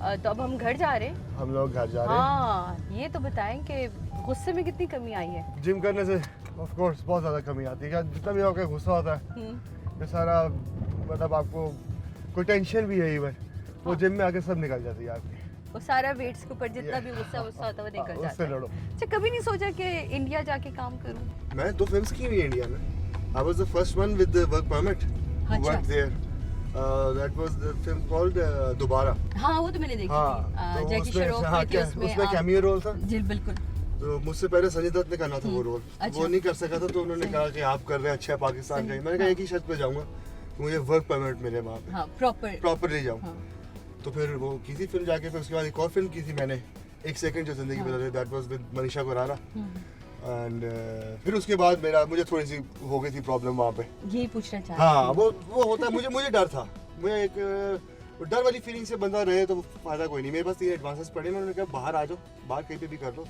तो अब हम घर जा रहे हैं। हम लोग घर जा रहे हैं। हाँ, ये तो बताएं कि गुस्से में कितनी कमी आई है। जिम करने से ऑफ कोर्स बहुत ज़्यादा कमी आती है। क्या जितना भी आपका गुस्सा होता है ये सारा मतलब आपको कोई टेंशन भी है इवन वो जिम में आके सब निकल जाती है आपकी। वो सारा वेट्स के ऊपर जितना भी गुस्सा होता है वो निकल जाता उससे है। लड़ो। अच्छा, कभी नहीं सोचा कि इंडिया जाके काम करूं? मैं 2 फिल्म्स की हुई इंडिया में। I was the first one with the work permit अच्छा। Work there. That was the film called Dobaara. हाँ, वो तो मैंने देखी थी। तो जैकी श्रॉफ हाँ, की थी उसमें। उसमें कैमियो रोल था। जी बिल्कुल। तो मुझसे पहले संजय दत्त ने करना था वो रोल। अच्छा। वो नहीं कर सका था तो उन्होंने कहा कि आप कर रहे हैं, अच्छा है, पाकिस्तान का ही। मैंने कहा एक ही शर्त पे जाऊंगा, मुझे वर्क परमिट मिले वहाँ पे, हाँ, प्रॉपरली जाऊँ। हाँ। तो फिर वो की थी फिल्म जाके, फिर उसके बाद एक और फिल्म की थी मैंने, एक सेकंड जो जिंदगी बदल गई, that was with Manisha Koirala. And फिर उसके बाद मुझे थोड़ी सी हो गई थी प्रॉब्लम वहाँ पे। यही पूछना चाहती हाँ, वो होता है। मुझे डर था। मुझे एक डर वाली फीलिंग से बंदा रहे तो फायदा कोई नहीं। मेरे पास 3 एडवांसेस पड़े, मैंने कहा बाहर आ जाओ, बाहर कहीं पे भी कर लो।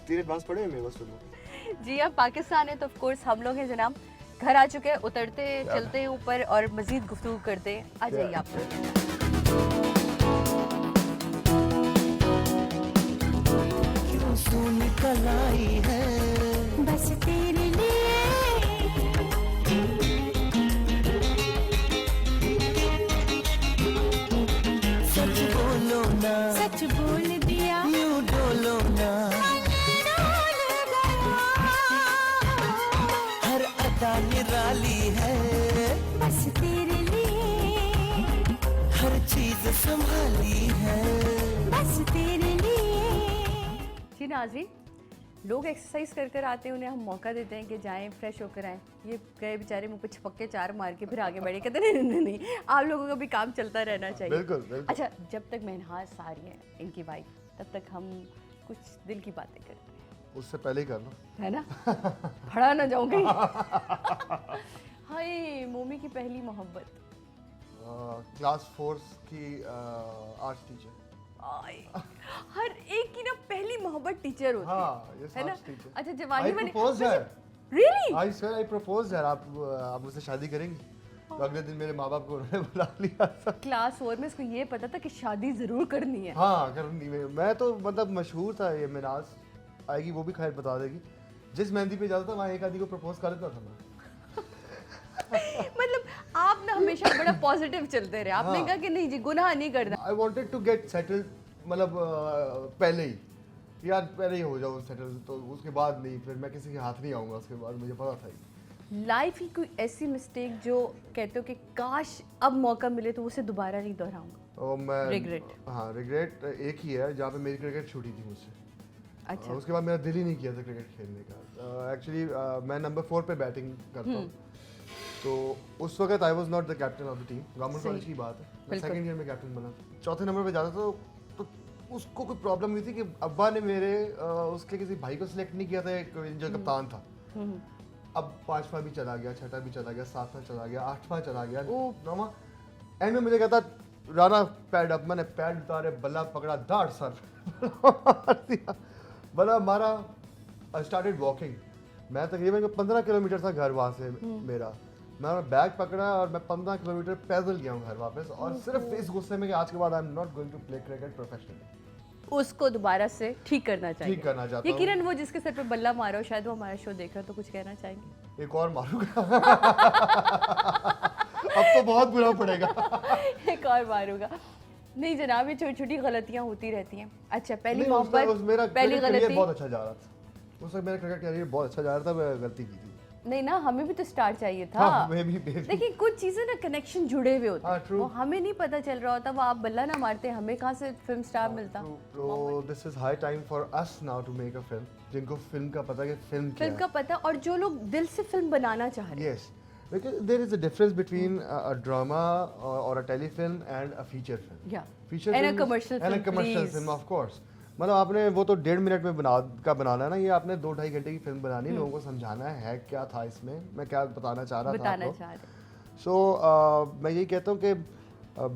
3 एडवांस पड़े हैं मेरे पास फिल्मों। जी, अब पाकिस्तान है तो ऑफ कोर्स हम लोग हैं जनाब। घर आ चुके हैं, उतरते चलते हैं ऊपर और मजीद गुफ्तगू करते हैं। आ जाइए आप लोग। निकल आई है बस तेरे लिए, सच बोलो ना, सच बोल दिया, यूं डोलो ना, हर अदा निराली है बस तेरे लिए, हर चीज संभाली है बस तेरे लिए। जी नाज़रीन, लोग एक्सरसाइज कर कर आते हैं, उन्हें हम मौका देते हैं कि जाएं फ्रेश होकर आएं। ये गए बेचारे मुंह पे छपक्के 4 मार के फिर आगे बढ़े, कहते नहीं नहीं नहीं, आप लोगों का भी काम चलता रहना चाहिए। बिल्कुल, बिल्कुल। अच्छा, जब तक महनाज आ रही हैं इनकी वाइफ, तब तक हम कुछ दिल की बातें करते हैं, उससे पहले ही कर लो, है ना? फड़ा ना जाऊँ कहीं। हाय, मोमी की पहली मोहब्बत। क्लास 4 की आर्ट्स टीचर। हर एक की ना पहली मोहब्बत टीचर होती हाँ, ये है ना? Arts teacher. अच्छा, जवानी में प्रपोज है। Really? I swear I propose है। आप मुझसे शादी करेंगी? तो अगले दिन मेरे माँ बाप को उन्होंने बुला लिया था। क्लास 4 में इसको ये पता था कि शादी जरूर करनी है। हाँ, करनी है। मैं तो मतलब मशहूर था ये मिनाज, आएगी वो भी खैर बता देगी। जिस मेहंदी पे जाता था वहाँ एक आदमी को प्रपोज कर देता था मैं। मतलब आप ना हमेशा बड़ा पॉजिटिव चलते रहे। आपने हाँ। कहा कि नहीं जी, गुनाह नहीं करना। I wanted to get settled, मतलब पहले ही, यार पहले ही हो जाओ सेटल, तो उसके बाद नहीं, फिर मैं किसी के हाथ नहीं आऊँगा उसके बाद, मुझे पता था ही। लाइफ की कोई ऐसी मिस्टेक जो कहते हो कि काश अब मौका मिले तो उसे दोबारा नहीं दोहराऊंगा? और मैं Regret। हाँ, रिग्रेट एक ही है जहाँ पे मेरी क्रिकेट छूटी थी मुझसे। अच्छा। उसके बाद मेरा दिल ही नहीं किया था क्रिकेट खेलने का। एक्चुअली मैं नंबर 4 पे बैटिंग करता हूँ, तो उस वक्त I was not the captain of the team. Government सही। कॉलेज की बात है, मैं बिल्कुल। सेकंड ईयर में कैप्टन बना। चौथे नंबर पे जाता था तो उसको कोई प्रॉब्लम हुई थी कि अब्बा ने मेरे उसके किसी भाई को सिलेक्ट नहीं किया था, एक जो कप्तान था। अब 5वां भी चला गया, 6वां भी चला गया, 7वां चला गया, 8वां चला गया, 9वां। एंड में मुझे कहता राना पैड अप, मैंने पैड उतारे, बल्ला पकड़ा, दाड़ सर बल्ला मारा, आई स्टार्टेड वॉकिंग। मैं तकरीबन 15 किलोमीटर था घर वहाँ से मेरा। मैं बैग पकड़ा और मैं 15 किलोमीटर पैदल गया हूँ घर वापस, और सिर्फ इस गुस्से में कि आज के बाद I am not going to play cricket professionally. उसको दोबारा से ठीक करना चाहिए। ठीक करना चाहता हूँ। यकीनन वो जिसके सर पे बल्ला मारा हो, शायद वो हमारा शो देख रहा है, तो कुछ कहना चाहेंगे? एक और मारूंगा। अब तो बहुत बुरा पड़ेगा। एक और मारूंगा। नहीं जनाब, ये छोटी छोटी गलतियां होती रहती हैं। अच्छा, पहली नहीं, मोहब्बत, मेरा पहली क्रिकेट करियर गलती। बहुत अच्छा जा रहा था उस वक्त, मेरा क्रिकेट करियर बहुत अच्छा जा रहा था, मैं गलती की थी। नहीं ना, हमें भी तो स्टार्ट चाहिए था। हाँ, मैं भी देखिए, कुछ चीजें ना कनेक्शन जुड़े हुए होते हाँ, हैं, true। वो हमें नहीं पता चल रहा होता। वो आप बल्ला ना मारते, हमें कहाँ से फिल्म स्टार मिलता। तो this is high time for us now to make a film, जिनको फिल्म का पता है कि फिल्म क्या फिल्म का पता, और जो लोग दिल से फिल्म बनाना चाह रहे है। Yes, because there is a difference between a drama or a telefilm and a feature film. Yeah. Feature And a film is- commercial and a film, commercial please. film, of course. मतलब आपने वो तो 1.5 minute में बनाना है ना, ये आपने 2-2.5 घंटे की फिल्म बनानी, लोगों को समझाना है क्या था इसमें, मैं क्या बताना चाह रहा था बताना आपको। चाह रहे। सो मैं यही कहता हूँ कि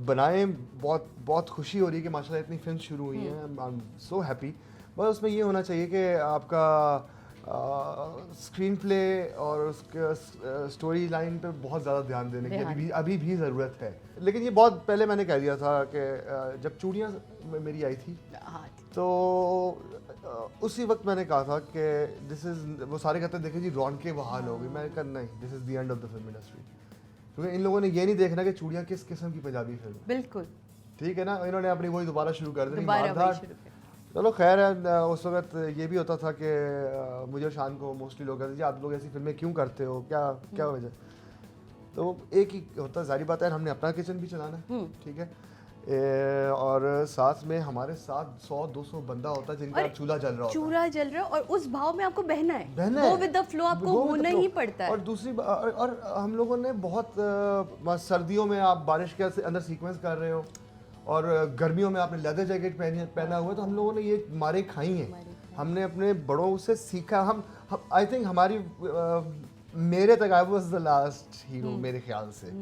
बनाएं, बहुत बहुत खुशी हो रही है कि माशाल्लाह इतनी फिल्म शुरू हुई हैं, आई एम सो हैप्पी। बस उसमें ये होना चाहिए कि आपका स्क्रीन प्ले और उसके स्टोरी लाइन पे बहुत ज़्यादा ध्यान देने की अभी भी ज़रूरत है। लेकिन ये बहुत पहले मैंने कह दिया था कि जब चूड़ियाँ मेरी आई थी हाँ तो उसी वक्त मैंने कहा था कि दिस इज़, वो सारे कहते हैं देखे जी रौनकें बहाल हो गई, मैंने कहा नहीं, this is the end of the film industry. क्योंकि इन लोगों ने ये नहीं देखना कि चूड़ियाँ किस किस्म की पंजाबी फिल्म, बिल्कुल, ठीक है ना, इन्होंने अपनी वही दोबारा शुरू कर दी दोबारा वही मारधाड़। शुरू कर। चलो खैर है, उस वक्त ये भी होता था कि मुझे और शान को मोस्टली लोग कहते थे आप लोग ऐसी फिल्में क्यों करते हो, क्या क्या वजह। तो एक ही होता, जारी बात है हमने अपना किचन भी चलाना है, ठीक है, और साथ में हमारे साथ 100-200 बंदा होता है जिनका चूल्हा जल रहा होता है, चूल्हा जल रहा है और उस भाव में आपको बहना है, बहना वो है, विद द फ्लो आपको go with the होना flow। ही पड़ता है। और दूसरी और हम लोगों ने बहुत सर्दियों में आप बारिश के अंदर सीक्वेंस कर रहे हो और गर्मियों में आपने लेदर जैकेट पहना हुआ है, तो हम लोगों ने ये मारे खाई हैं, हमने अपने बड़ों से सीखा। हम आई थिंक हमारी मेरे तक आई वाज द लास्ट हीरो मेरे ख्याल से,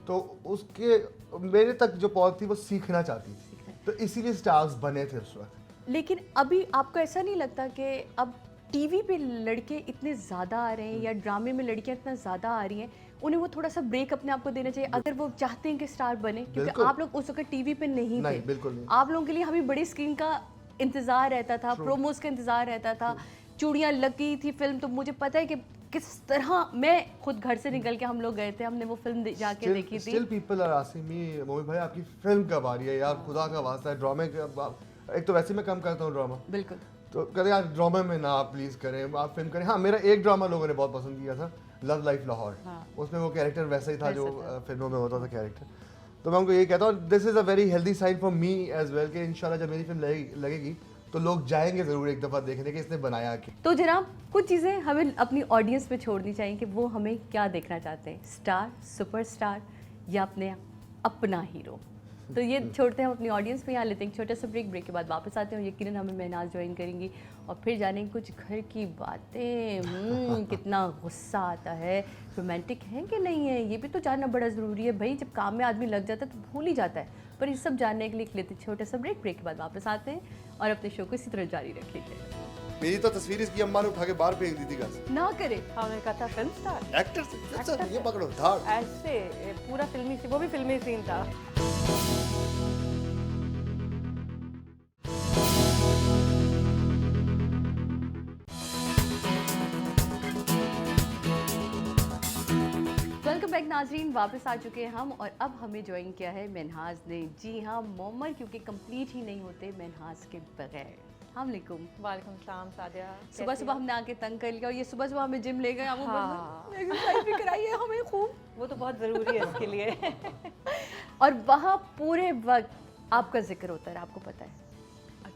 तो उसके मेरे तक जो पहुंच थी वो सीखना चाहती थी, तो इसीलिए स्टार्स बने थे उस वक्त। लेकिन अभी आपको ऐसा नहीं लगता कि अब टीवी पे लड़के इतने ज़्यादा आ रहे हैं या ड्रामे में लड़कियां इतना ज़्यादा आ रही हैं, उन्हें वो थोड़ा सा ब्रेक अपने आप को देना चाहिए अगर वो चाहते हैं कि स्टार बने, क्योंकि बिल्कुल। आप लोग उस वक्त टीवी पे नहीं थे, बिल्कुल नहीं। आप लोगों के लिए हमें बड़ी स्क्रीन का इंतज़ार रहता था, प्रोमोस का इंतज़ार रहता था, चूड़ियाँ लगी थी फिल्म, तो मुझे पता है कि किस तरह मैं खुद घर से निकल के हम लोग गए थे, हमने वो फिल्म जाके देखी थी। Still people are asking me Mohit भाई आपकी फिल्म कब आ रही है यार, खुदा का वास्ता है ड्रामे का, एक तो वैसे मैं कम करता हूँ ड्रामा, बिल्कुल, तो कहते यार ड्रामा में ना आप प्लीज़ करें, आप फिल्म करें। हाँ मेरा एक ड्रामा लोगों ने बहुत पसंद किया था, लव लाइफ लाहौर, उसमें वो कैरेक्टर वैसा ही था जो फिल्मों में होता था कैरेक्टर, तो मैं उनको यही कहता हूँ this is a very healthy sign for me as well कि इंशाल्लाह जब मेरी फिल्म लगेगी तो लोग जाएंगे ज़रूर एक दफ़ा देखने के इसने बनाया कि। तो जनाब कुछ चीज़ें हमें अपनी ऑडियंस पे छोड़नी चाहिए कि वो हमें क्या देखना चाहते हैं, स्टार, सुपरस्टार या अपने अपना हीरो। तो ये छोड़ते हैं हम अपनी ऑडियंस पे, यहाँ लेते हैं छोटा सा ब्रेक के बाद वापस आते हैं, यकीनन हमें महनाज ज्वाइन करेंगी और फिर जानेंगे कुछ घर की बातें। कितना गुस्सा आता है, रोमांटिक है कि नहीं है, ये भी तो जानना बड़ा ज़रूरी है भाई, जब काम में आदमी लग जाता है तो भूल ही जाता है। पर ये सब जानने के लिए लेते छोटा सा ब्रेक के बाद वापस आते हैं और अपने शो को इसी तरह जारी रख लीजिए। मेरी तो तस्वीर इसकी अम्मा ने उठा के बाहर फेंक दी थी घर से। ना करे, हमने कहा था फिल्म स्टार एक्टर से ये पकड़ो धाड़। ऐसे पूरा फिल्मी, वो भी फिल्मी सीन था। वेलकम बैक नाजरीन, वापस आ चुके हैं हम और अब हमें ज्वाइन किया है महनाज ने। जी हाँ, मोमर क्योंकि कंप्लीट ही नहीं होते महनाज के बगैर। वालेकुम। वालेकुम सलाम सादिया। सुबह सुबह हमने आके तंग कर लिया और ये सुबह सुबह हमें जिम ले गए, हाँ। एक्सरसाइज भी कराई है हमें खूब, वो तो बहुत ज़रूरी है इसके लिए। और वहाँ पूरे वक्त आपका जिक्र होता है, आपको पता है,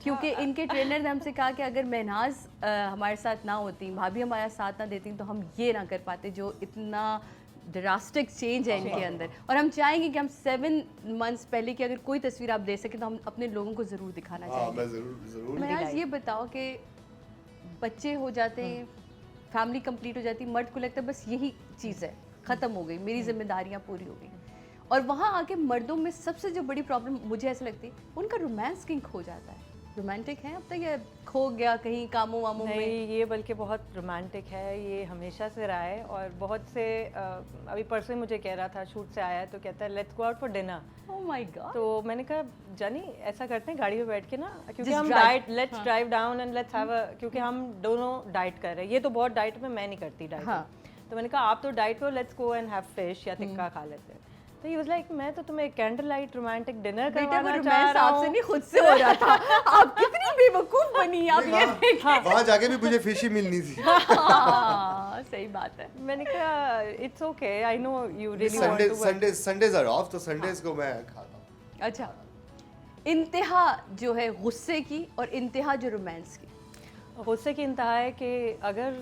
क्योंकि इनके ट्रेनर ने हमसे कहा कि अगर महनाज हमारे साथ ना होती, भाभी हमारा साथ ना देती, तो हम ये ना कर पाते जो इतना ड्रास्टिक चेंज है इनके अंदर। और हम चाहेंगे कि हम 7 मंथ्स पहले की अगर कोई तस्वीर आप दे सकें तो हम अपने लोगों को ज़रूर दिखाना चाहेंगे। मैं ज़रूर महनाज ये बताओ कि बच्चे हो जाते हैं, फैमिली कंप्लीट हो जाती, मर्द को लगता है बस यही चीज़ है, ख़त्म हो गई, मेरी जिम्मेदारियाँ पूरी हो गई, और वहाँ आके मर्दों में सबसे जो बड़ी प्रॉब्लम मुझे ऐसा लगती है उनका रोमांस किंग खो जाता है। रोमांटिक है अब तक या खो गया कहीं कामों वामों में? नहीं, ये बल्कि बहुत रोमांटिक है, ये हमेशा से रहा है। और बहुत से अभी परसों ही मुझे कह रहा था, शूट से आया तो कहता है let's go out for dinner. Oh my God. तो मैंने कहा जानी ऐसा करते हैं गाड़ी में बैठ के ना, क्योंकि Just हम drive। Diet, let's drive down and let's have a, क्योंकि हम दोनों डाइट कर रहे हैं। ये तो बहुत डाइट में, मैं नहीं करती डाइट। हाँ। तो मैंने कहा आप तो डाइट पे, let's go and have fish या टिक्का खा लेते हैं। तो ही वाज लाइक मैं तो तुम्हें कैंडल लाइट रोमांटिक डिनर बेटा वो करवाना चाह रोमांस रहा आपसे हूँ। नहीं खुद से हो रहा था। आप कितनी बेवकूफ बनी आप ये देख। वहाँ जाके भी मुझे फिश ही मिलनी थी। हाँ, सही बात है। मैंने कहा it's okay, I know you really want to. Sundays are off, तो संडेज को मैं खाता हूँ। अच्छा, इंतहा जो है गुस्से की और इंतहा जो रोमांस की। गुस्से की इंतहा है कि अगर